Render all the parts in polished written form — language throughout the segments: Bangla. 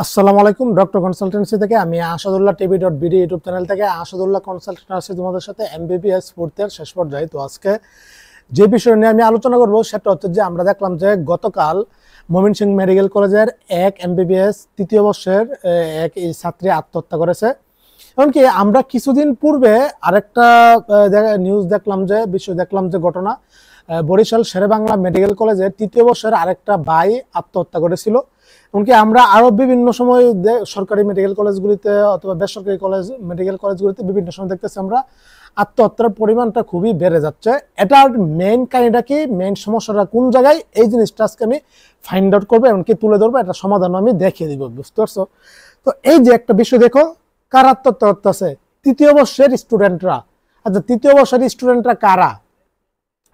আসসালামু আলাইকুম। ডক্টর কনসালটেন্সি থেকে আমি আসাদুল্লাহ টিভি.বিডি ইউটিউব চ্যানেল থেকে আসাদুল্লাহ কনসালটেন্ট আছি তোমাদের সাথে এমবিবিএস ফোর্থ ইয়ার শেষ পর্যায়ে। তো আজকে যে বিষয় নিয়ে আমি আলোচনা করব সেটা হচ্ছে যে আমরা দেখলাম যে গতকাল ময়মনসিংহ মেডিকেল কলেজের এক এমবিবিএস তৃতীয় বর্ষের এক ছাত্রী আত্মহত্যা করেছে। এমনকি আমরা কিছুদিন পূর্বে আরেকটা নিউজ দেখলাম যে ঘটনা বরিশাল শেরেবাংলা মেডিকেল কলেজের তৃতীয় বর্ষের আরেকটা ভাই আত্মহত্যা করেছিল। এমনকি আমরা আরো বিভিন্ন সময় সরকারি মেডিকেল কলেজগুলিতে অথবা বেসরকারি মেডিকেল কলেজগুলিতে বিভিন্ন সময় দেখতেছি আমরা আত্মহত্যার পরিমাণটা খুবই বেড়ে যাচ্ছে। এটার মেইন কাহিনীটা কি, মেইন সমস্যাটা কোন জায়গায়, এই জিনিসটা আজকে আমি ফাইন্ড আউট করবো, এমনকি তুলে ধরবো, এটা সমাধান আমি দেখিয়ে দিব। বুঝতে পারছো? তো এই যে একটা বিষয় দেখো, কার আত্মহত্যা করতেছে? তৃতীয় বর্ষের স্টুডেন্টরা। আচ্ছা, তৃতীয় বর্ষের স্টুডেন্টরা কারা?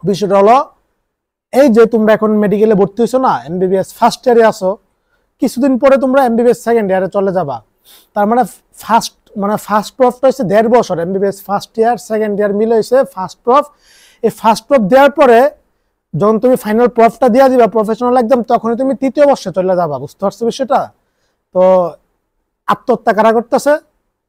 বিষয়টা হলো এই যে তোমরা এখন মেডিকেলে ভর্তি হয়েছো না, এমবিবিএস ফার্স্ট ইয়ারে আসো, কিছুদিন পরে তোমরা এমবিবিএস সেকেন্ড ইয়ারে চলে যাবা। তার মানে ফার্স্ট প্রফটা হচ্ছে 1.5 বছর। MBBS first year second year মিলে হয়েছে ফার্স্ট প্রফ। এই ফার্স্ট প্রফ দেওয়ার পরে যখন তুমি ফাইনাল প্রফটা দিয়ে দিবা প্রফেশনাল একদম, তখনই তুমি তৃতীয় বর্ষে চলে যাবা। বুঝতে পারছো বিষয়টা? তো আত্মহত্যা কারা করতেছে?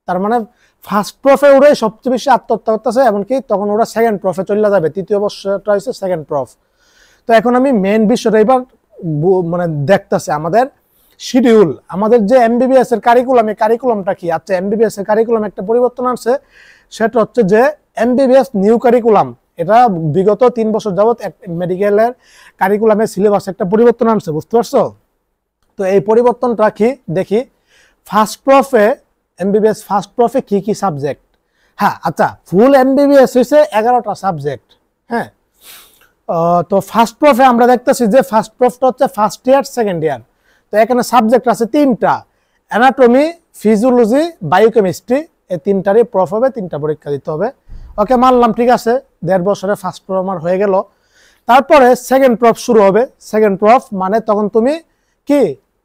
তার মানে ফার্স্ট প্রফে ওরা সবচেয়ে বেশি আত্মহত্যা করতেছে, এমনকি তখন ওরা সেকেন্ড প্রফে চলে যাবে। তৃতীয় বর্ষটা হচ্ছে সেকেন্ড প্রফ। তো এখন আমি মেইন বিষয়টা এবার দেখতেছি আমাদের শিডিউল, আমাদের যে এমবিবিএস এর কারিকুলাম, এই কারিকুলামটা কি? আচ্ছা, এমবিবিএস এর কারিকুলাম একটা পরিবর্তন আছে, সেটা হচ্ছে যে এমবিবিএস নিউ কারিকুলাম। এটা বিগত 3 বছর যাবত মেডিকেলের কারিকুলামের সিলেবাস একটা পরিবর্তন আনছে। বুঝতে পারছো? তো এই পরিবর্তনটা কি দেখি। ফার্স্ট প্রফে এমবিবিএস ফার্স্ট প্রফে কি কি সাবজেক্ট? হ্যাঁ, আচ্ছা, ফুল এমবিবিএস হয়েছে 11টা সাবজেক্ট। হ্যাঁ, তো ফার্স্ট প্রফে আমরা দেখতেছি যে ফার্স্ট প্রফটা হচ্ছে ফার্স্ট ইয়ার সেকেন্ড ইয়ার। তো এখানে সাবজেক্ট আছে 3টা, অ্যানাটমি, ফিজিওলজি, বায়োকেমিস্ট্রি। এই 3টারই প্রফ হবে, 3টা পরীক্ষা দিতে হবে। ওকে, মানলাম, ঠিক আছে। 1.5 বছরে ফার্স্ট প্রফ আমার হয়ে গেল। তারপরে সেকেন্ড প্রফ শুরু হবে। সেকেন্ড প্রফ মানে তখন তুমি কি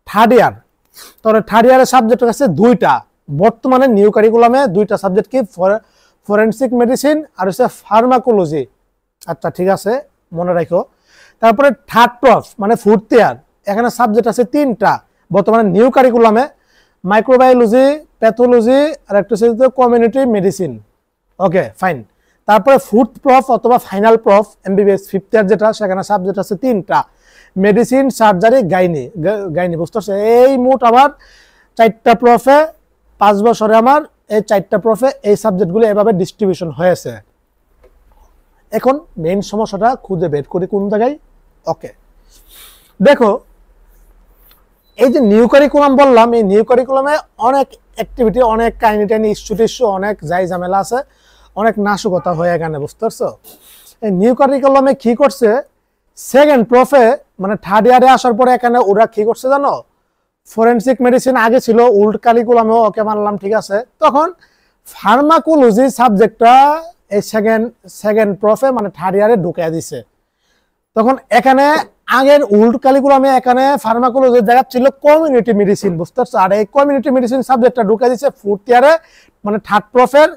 থার্ড ইয়ার। তাহলে থার্ড ইয়ারের সাবজেক্ট আছে 2টা। বর্তমানে নিউ কারিকুলামে 2টা সাবজেক্ট কি, ফরেনসিক মেডিসিন আর হচ্ছে ফার্মাকোলজি। আচ্ছা, ঠিক আছে, মনে রাখো। তারপরে থার্ড প্রফ মানে ফোর্থ ইয়ার, এখানে সাবজেক্ট আছে 3টা বর্তমানে নিউ কারিকুলামে, মাইক্রোবায়োলজি, প্যাথোলজি আর একটা হচ্ছে কমিউনিটি মেডিসিন। ওকে, ফাইন। তারপরে ফোর্থ প্রফ অথবা final proof MBBS fifth year যেটা, সেখানে সাবজেক্ট আছে 3টা, মেডিসিন, সার্জারি, গাইনি। বুঝতে পারছো? এই মোট আমার 4টা প্রফে 5 বছরে আমার এই 4টা প্রফে এই সাবজেক্টগুলো এভাবে ডিস্ট্রিবিউশন হয়েছে। এখন মেইন সমস্যাটা খুঁজে বের করি কোন জায়গায়। ওকে, দেখো, এই যে নিউ কারিকুলাম বললাম, এই নিউ কারিকুলামে অনেক অ্যাক্টিভিটি, অনেক কাহিনী টাইনি, ইস্যু, অনেক যাই ঝামেলা আছে, অনেক নাশকতা হয়ে এখানে। বুঝতে পারছো? এই নিউ কারিকুলামে কি করছে, সেকেন্ড প্রফে মানে থার্ড ইয়ারে আসার পরে এখানে ওরা কি করছে জানো, ফরেনসিক মেডিসিন আগে ছিল ওল্ড কারিকুলামেও, ওকে মানলাম, ঠিক আছে। তখন ফার্মাকোলজি সাবজেক্টটা এই সেকেন্ড প্রফে মানে থার্ড ইয়ারে ঢুকিয়ে দিছে। তখন এখানে আগের ওল্ড কারিকুলামে এখানে ফার্মাকোলজির জায়গা ছিল কমিউনিটি মেডিসিন। বুঝতে পারছো? আর এই কমিউনিটি মেডিসিন সাবজেক্টটা ঢুকিয়ে দিছে ফোর্থ ইয়ারে মানে থার্ড প্রফের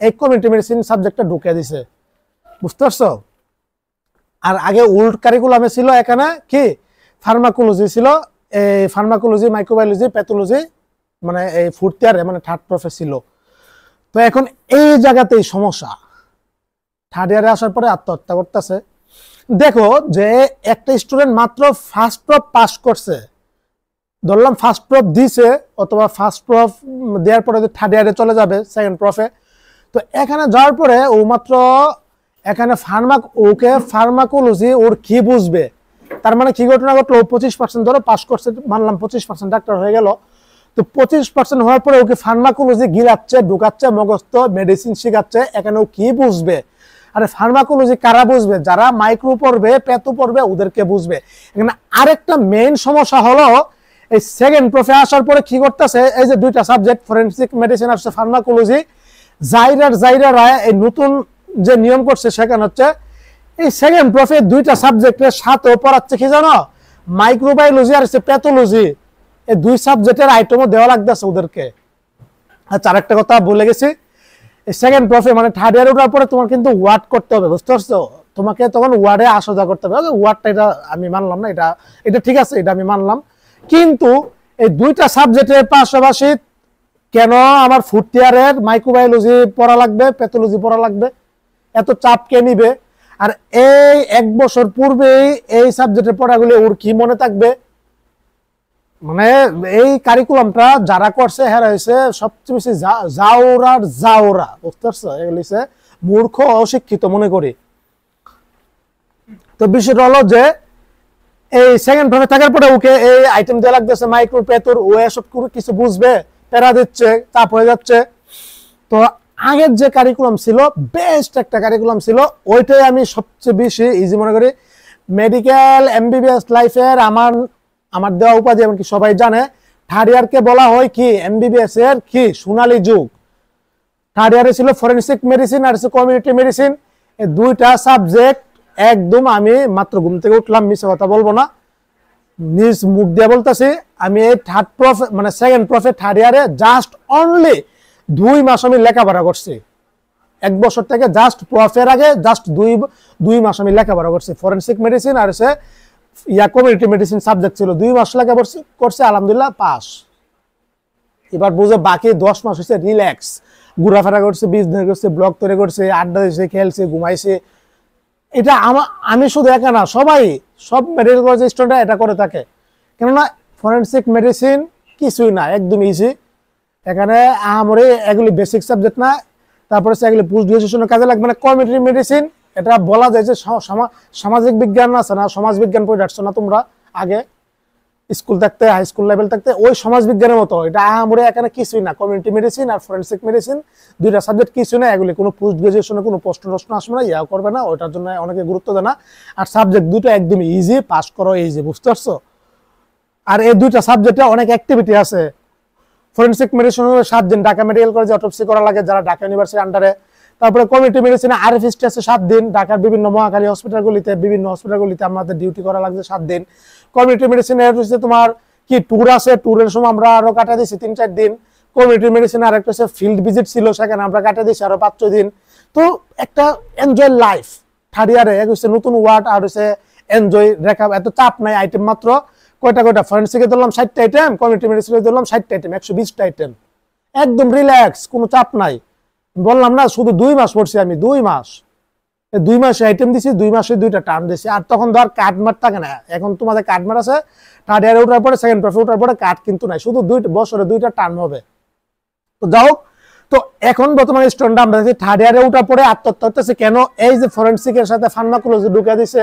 এই কমিউনিটি মেডিসিন সাবজেক্টটা ঢুকিয়ে দিছে। বুঝতে পারছো? আর আগে ওল্ড কারিকুলামে ছিল এখানে কি ফার্মাকোলজি ছিল, এই ফার্মাকোলজি, মাইক্রোবায়োলজি, প্যাথোলজি মানে এই ফোর্থ ইয়ারে মানে থার্ড প্রফে ছিল। তো এখন এই জায়গাতেই সমস্যা, থার্ড ইয়ারে আসার পরে আত্মহত্যা করতেছে। দেখো যে একটা স্টুডেন্ট মাত্র ফার্স্ট প্রফ পাস করছে, ধরলাম ফার্স্ট প্রফ দিছে, অথবা ফার্স্ট প্রফ দেওয়ার পরে থার্ড ইয়ারে চলে যাবে সেকেন্ড প্রফে। তো এখানে যাওয়ার পরে ও মাত্র এখানে ফার্মাকোলজি ওর কি বুঝবে? তার মানে কি ঘটনা ঘটলো, 25% ধরো পাস করছে, মানলাম 25% ডাক্তার হয়ে গেল। তো 25% হওয়ার পরে ওকে ফার্মাকোলজি গিলাচ্ছে, ঢুকাচ্ছে, মগস্থ মেডিসিন শিখাচ্ছে, এখানে ও কি বুঝবে? আরে ফার্মাকোলজি কারা বুঝবে? যারা মাইক্রো পড়বে, প্যাথো পড়বে, ওদেরকে বুঝবে। এখানে আরেকটা মেইন সমস্যা হলো, এই সেকেন্ড প্রফে আসার পরে কি করতেছে, এই যে 2টা সাবজেক্ট ফরেনসিক মেডিসিন আর ফার্মাকোলজি, জাইরা এই নতুন যে নিয়ম করছে সেখানে হচ্ছে এই সেকেন্ড প্রফে 2টা সাবজেক্টের সাথে পড়াচ্ছে কি জানো, মাইক্রোবায়োলজি আর প্যাথোলজি। এই 2 সাবজেক্টের আইটেমও দেওয়া লাগতেছে ওদেরকে। আচ্ছা, আরেকটা কথা বলে গেছি, সেকেন্ড প্রফে মানে থার্ড ইয়ারে ওঠার পরে তোমার কিন্তু ওয়ার্ড করতে হবে। বুঝতে পারছো? তোমাকে তখন ওয়ার্ডে আসা যাওয়া করতে হবে। ওয়ার্ডটা এটা আমি মানলাম না, এটা ঠিক আছে, এটা আমি মানলাম। কিন্তু এই দুইটা সাবজেক্টের পাশাপাশি কেন আমার ফোর্থ ইয়ারের মাইক্রোবায়োলজি পড়া লাগবে, প্যাথোলজি পড়া লাগবে, এত চাপ কে নিবে? আর এই 1 বছর পূর্বেই এই সাবজেক্টের পড়াগুলি ওর কি মনে থাকবে? মানে এই কারিকুলামটা যারা করছে হ্যাঁ হয়েছে সবচেয়ে বেশি জাওরা, বুঝতে পারছো? এগুলি হচ্ছে মূর্খ অশিক্ষিত মনে করি। তো বিষয়টা হলো যে এই সেকেন্ড প্রফে থাকার পরে ওকে এই আইটেম দেওয়া লাগতেছে মাইক্রো প্যাথর, ও এসব কিছু বুঝবে, প্যারা দিচ্ছে, চাপ হয়ে যাচ্ছে। তো আগের যে কারিকুলাম ছিল বেস্ট একটা কারিকুলাম ছিল, ওইটাই আমি সবচেয়ে বেশি ইজি মনে করি। মেডিকেল এমবিবিএস লাইফের আমার দেওয়া উপাধি এমনকি সবাই জানে, থার্ড ইয়ারকে বলা হয় কি এমবিবিএস এর কি সোনালী যুগ। থার্ড ইয়ারে ছিল ফরেনসিক মেডিসিন আর কমিউনিটি মেডিসিন, এই দুইটা সাবজেক্ট একদম আমি মাত্র ঘুম থেকে উঠলাম, মিছে কথা বলবো না, নিজ মুখ দিয়ে বলতেছি, আমি এই থার্ড প্রফে মানে সেকেন্ড প্রফে থার্ড ইয়ারে জাস্ট অনলি 2 মাস আমি লেখাপড়া করছি। 1 বছর থেকে জাস্ট প্রফের আগে জাস্ট 2 মাস আমি লেখাপড়া করছি। ফরেনসিক মেডিসিন আর কমিউনিটি মেডিসিন সাবজেক্ট ছিল, 2 মাস লেখাপড়া করছে, আলহামদুলিল্লাহ পাস। এবার বুঝে বাকি 10 মাস হচ্ছে রিল্যাক্স, ঘোরাফেরা করছে, বিজনেস করছে, ব্লগ তৈরি করছে, আড্ডা দিয়েছে, খেলছে, ঘুমাইছে। এটা আমি শুধু একা না, সব মেডিকেল কলেজ স্টুডেন্টরা এটা করে থাকে। কেননা ফরেনসিক মেডিসিন কিছুই না, একদম ইজি। এখানে আমারে এগুলি বেসিক সাবজেক্ট না, তারপরে এগুলি পোস্ট গ্রাজুয়েশনের কাজে লাগবে না। কমিউনিটি মেডিসিন এটা বলা যায় যে সামাজিক বিজ্ঞান আছে না, সমাজ বিজ্ঞান পড়ে আসছো না তোমরা আগে স্কুল থাকতে, হাই স্কুল লেভেল থাকতে, ওই সমাজ বিজ্ঞানের মতো। এটা আমারে এখানে কিছুই না, কমিউনিটি মেডিসিন আর ফরেনসিক মেডিসিন দুইটা সাবজেক্ট কিছুই না, এগুলি কোনো পোস্ট গ্রাজুয়েশনে কোনো প্রশ্ন আসবে না, ইয়াও করবে না, ওইটার জন্য অনেকে গুরুত্ব দেয় না। আর সাবজেক্ট দুটো একদম ইজি, পাস করো ইজি, বুঝতে পারছো? আর এই দুইটা সাবজেক্টে অনেক অ্যাক্টিভিটি আছে। ফরেনসিক মেডিসিন 7 দিন ঢাকা মেডিকেল কলেজে অটোপসি করা লাগে যারা ঢাকা ইউনিভার্সিটির আন্ডারে। তারপরে কমিউনিটি মেডিসিনে আরএফএসটি আছে 7 দিন, ঢাকার বিভিন্ন মহাখালী হসপিটালগুলিতে, বিভিন্ন হসপিটালগুলিতে আমাদের ডিউটি করা লাগছে 7 দিন। কমিউনিটি মেডিসিনে হচ্ছে তোমার কি ট্যুর আছে, ট্যুরের সময় আমরা আরো কাটা দিয়েছি 3-4 দিন। কমিউনিটি মেডিসিনে আরেকটা হচ্ছে ফিল্ড ভিজিট ছিল, সেখানে আমরা কাটা দিয়েছি আরো 5-6 দিন। তো একটা এনজয় লাইফ। থার্ড ইয়ারে এক হচ্ছে নতুন ওয়ার্ড আর হচ্ছে এনজয় রেখা, এত চাপ নাই, আইটেম মাত্র কয়টা ফরেনসিকে ধরলাম 60টা আইটেম, কমিউনিটি মেডিসিনে ধরলাম 60টা আইটেম, 120টা আইটেম, একদম রিল্যাক্স, কোনো চাপ নাই। বললাম না শুধু 2 মাস পড়ছি আমি, 2 মাস, 2 মাসে আইটেম দিছি, 2 মাসে 2টা টার্ম দিছি। আর তখন ধর কাটমার থাকে না, এখন তোমাদের কাটমার আছে, থার্ড ইয়ারে ওঠার পরে সেকেন্ড প্রফে ওঠার পরে কাট কিন্তু নাই, শুধু 2 বছরে 2টা টার্ম হবে। তো যাই হোক, তো এখন বর্তমানে স্টুডেন্ট আমরা দেখি থার্ড ইয়ারে ওঠার পরে আত্মহত্যা হতেছে কেন? এই যে ফরেনসিকের সাথে ফার্মাকোলজি ঢুকে দিছে,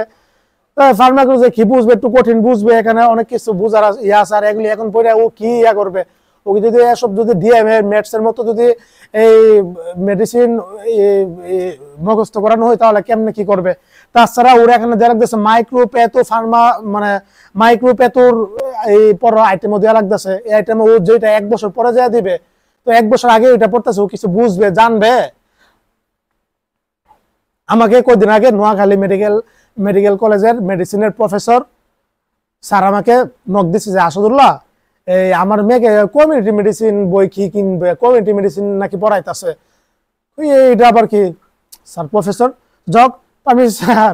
ফার্মাকোলজি কি বুঝবে, একটু কঠিন বুঝবে, এখানে অনেক কিছু বুঝার ইয়া আছে। আর এগুলি এখন পড়ে ও কি ইয়া করবে? ওকে যদি এসব যদি ডিএমএ ম্যাথসের মতো যদি এই মেডিসিন মুখস্থ করানো হয় তাহলে কেমনে কি করবে? তাছাড়া ওরা এখানে দেওয়া লাগতেছে মাইক্রোপ্যাথো ফার্মা, মানে মাইক্রোপ্যাথোর এই পড়া আইটেমও দেওয়া লাগতেছে। এই আইটেম ও যেটা 1 বছর পরে যা দিবে, তো 1 বছর আগে ওইটা পড়তেছে, ও কিছু বুঝবে, জানবে। আমাকে কদিন আগে নোয়াখালী মেডিকেল কলেজের মেডিসিনের প্রফেসর স্যার আমাকে নক দিচ্ছে যে আসাদুল্লাহ, এই আমার মেয়েকে কমিউনিটি মেডিসিন বই কি কিনবে, কমিউনিটি মেডিসিন নাকি পড়াইতেছে, এইটা আবার কি? স্যার প্রফেসর জব, আমি স্যার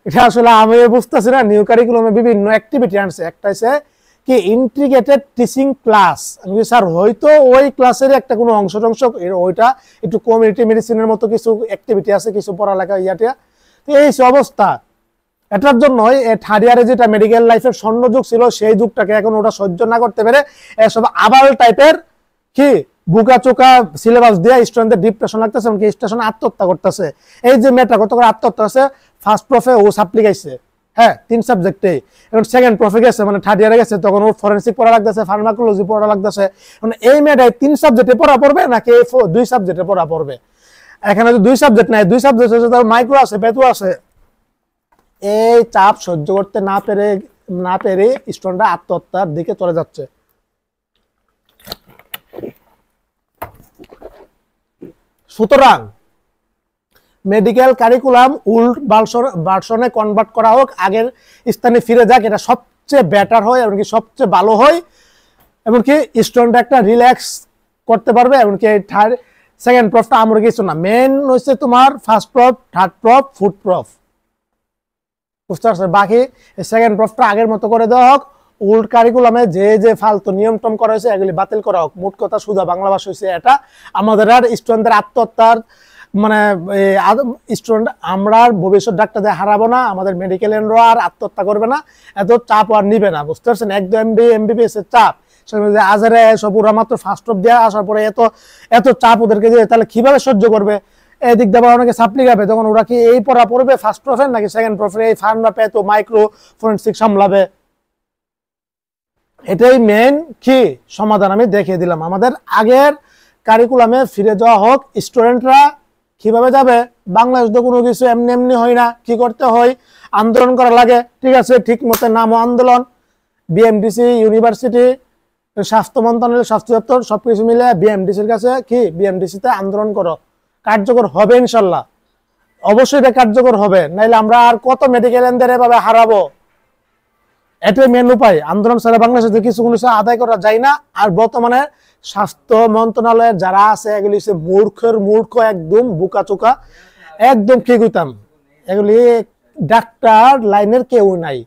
এটা আসলে আমি বুঝতেছি না, নিউ কারিকুলামে বিভিন্ন অ্যাক্টিভিটি আনছে, একটা হচ্ছে কি ইন্টিগ্রেটেড টিচিং ক্লাস। আমি স্যার হয়তো ওই ক্লাসের একটা কোনো অংশ ওইটা একটু কমিউনিটি মেডিসিনের মতো কিছু অ্যাক্টিভিটি আছে, কিছু পড়ালেখা ইয়াটিয়া, এই অবস্থা। এটার জন্য থার্ড ইয়ারে যেটা মেডিকেল লাইফের স্বর্ণযুগ ছিল, সেই যুগটাকে এখন ওটা সহ্য না করতে পেরে এসব আবাল টাইপের কি বুকা চোকা সিলেবাস দিয়ে স্টুডেন্টদের ডিপ্রেশন লাগতেছে, এমনকি স্টেশনে আত্মহত্যা করতেছে। এই যে মেয়েটা কত করে আত্মহত্যা আছে, ফার্স্ট প্রফে ও সাপ্লি গাইছে, হ্যাঁ 3 সাবজেক্টে, এখন সেকেন্ড প্রফে গেছে, মানে থার্ড ইয়ারে গেছে, তখন ওর ফরেনসিক পড়া লাগতেছে, ফার্মাকোলজি পড়া লাগতেছে। মানে এই মেয়েটাই 3 সাবজেক্টে পড়া পড়বে নাকি 2 সাবজেক্টে পড়া পড়বে? এখানে তো 2 সাবজেক্ট নাই, 2 সাবজেক্ট হচ্ছে তার মাইক্রো আছে, পেতু আছে। এই চাপ সহ্য করতে না পেরে স্টুডেন্টরা আত্মহত্যার দিকে চলে যাচ্ছে। সুতরাং মেডিকেল কারিকুলাম উল্ট ভার্সনে কনভার্ট করা হোক, আগের স্থানে ফিরে যাক, এটা সবচেয়ে বেটার হয়, এমনকি সবচেয়ে ভালো হয়, এমনকি স্টুডেন্টরা একটা রিল্যাক্স করতে পারবে। এমনকি থার্ড সেকেন্ড প্রফটা আমরা কিছু না, মেন হচ্ছে তোমার first proof, third proof, fourth proof, বুঝতে পারছো? বাকি সেকেন্ড প্রফটা আগের মতো করে দেওয়া হোক, ওল্ড কারিকুলামে যে যে ফালতু নিয়ম টম করা হয়েছে এগুলি বাতিল করা হোক। মোট কথা সুদা বাংলা ভাষা হয়েছে এটা। আমাদের আর স্টুডেন্টদের আত্মহত্যার মানে স্টুডেন্ট আমরা ভবিষ্যৎ ডাক্তারদের হারাবো না, আমাদের মেডিকেল এন্ডরা আর আত্মহত্যা করবে না, এত চাপ আর নিবে না, বুঝতে পারছেন? একদম এমবিবিএস এর চাপ আজারে সব ওরা মাত্র ফার্স্ট অফ দিয়ে আসার পরে এত চাপ ওদেরকে দিয়ে তাহলে কিভাবে সহ্য করবে? এদিক দিয়ে অনেকে সাপ্লি গাবে, তখন ওরা কি এই পড়া পড়বে ফার্স্ট প্রফের নাকি সেকেন্ড প্রফের? এই ফান্ডা পেত মাইক্রো ফরেন্সিক সামলাবে। এটাই মেন কি সমাধান আমি দেখিয়ে দিলাম। আমাদের আগের কারিকুলামে ফিরে যাওয়া হোক। স্টুডেন্টরা কিভাবে যাবে? বাংলাদেশ তো কোনো কিছু এমনি এমনি হয় না, কি করতে হয়? আন্দোলন করা লাগে, ঠিক আছে, ঠিক মতো নামও আন্দোলন। বিএমডিসি, ইউনিভার্সিটি, স্বাস্থ্য মন্ত্রণালয়, স্বাস্থ্য দপ্তর সবকিছু মিলে বিএমডিসির কাছে কি বিএমডিসিতে আন্দোলন করো, কার্যকর হবে ইনশাল্লাহ, অবশ্যই এটা কার্যকর হবে। নাইলে আমরা আর কত মেডিকেল এন্ডার এভাবে হারাবো? এটাই মেন উপায়। আন্দোলন ছাড়া বাংলাদেশে কিছু কোনো আদায় করা যায় না। আর বর্তমানে স্বাস্থ্য মন্ত্রণালয়ের যারা আছে এগুলি হচ্ছে মূর্খ, একদম বোকাচোকা, একদম কি কইতাম, এগুলি ডাক্তার লাইনের কেউ নাই।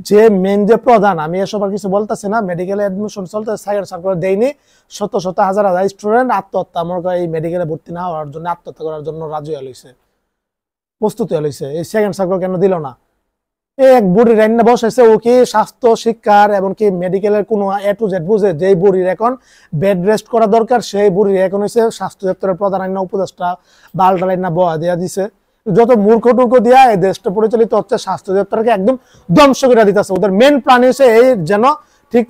যে মেন যে প্রধান, আমি এসব আর কিছু বলতেছি না, মেডিকেল অ্যাডমিশন চলতে সার্কুলার দেয়নি, শত শত হাজার হাজার স্টুডেন্ট আত্মহত্যা আমার এই মেডিকেলে ভর্তি না হওয়ার জন্য আত্মহত্যা করার জন্য রাজি হয়েছে, প্রস্তুতি হয়েছে। এই সেকেন্ড সার্কুলার কেন দিল না? এক বুড়ির রান্না বসেছে, ও কি স্বাস্থ্য শিক্ষার এমনকি মেডিকেলের কোনো এ টু জেড বুঝে? যেই বুড়ির এখন বেড রেস্ট করা দরকার সেই বুড়ির এখন হয়েছে স্বাস্থ্য দপ্তরের প্রধান আইনা উপদেষ্টা বালটা লাইনা বয়া দিয়া দিছে। যত মূর্খ টুর্খ দিয়া এই দেশটা পরিচালিত হচ্ছে, স্বাস্থ্য দপ্তরকে একদম ধ্বংস করে দিতেছে। ওদের মেন প্ল্যান হচ্ছে এই যেন ঠিক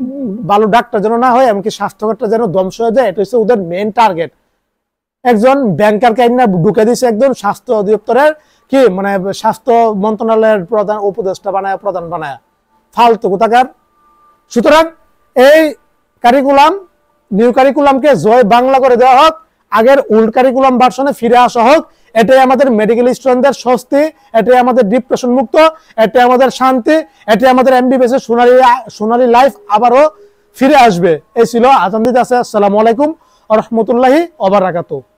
ভালো ডাক্তার যেন না হয়, এমনকি স্বাস্থ্যকরটা যেন ধ্বংস হয়ে যায়, এটা হচ্ছে ওদের মেন টার্গেট। একজন ব্যাংকার কাইনা ঢুকে দিছে একদম স্বাস্থ্য অধিদপ্তরের কি মানে স্বাস্থ্য মন্ত্রণালয়ের প্রধান উপদেষ্টা বানায়, প্রধান বানায়, ফালতু কোথাকার। সুতরাং এই কারিকুলাম, নিউ কারিকুলামকে জয় বাংলা করে দেওয়া হোক, আগের ওল্ড কারিকুলাম ভার্সনে ফিরে আসা হোক। এটাই আমাদের মেডিকেল স্টুডেন্টদের স্বস্তি, এটাই আমাদের ডিপ্রেশন মুক্ত, এটাই আমাদের শান্তি, এটাই আমাদের এমবিবিএস এর সোনালী লাইফ আবারও ফিরে আসবে। এই ছিল আজান দিতে আছে। আসসালামু আলাইকুম ওয়া রাহমাতুল্লাহি ওয়া বারাকাতুহু।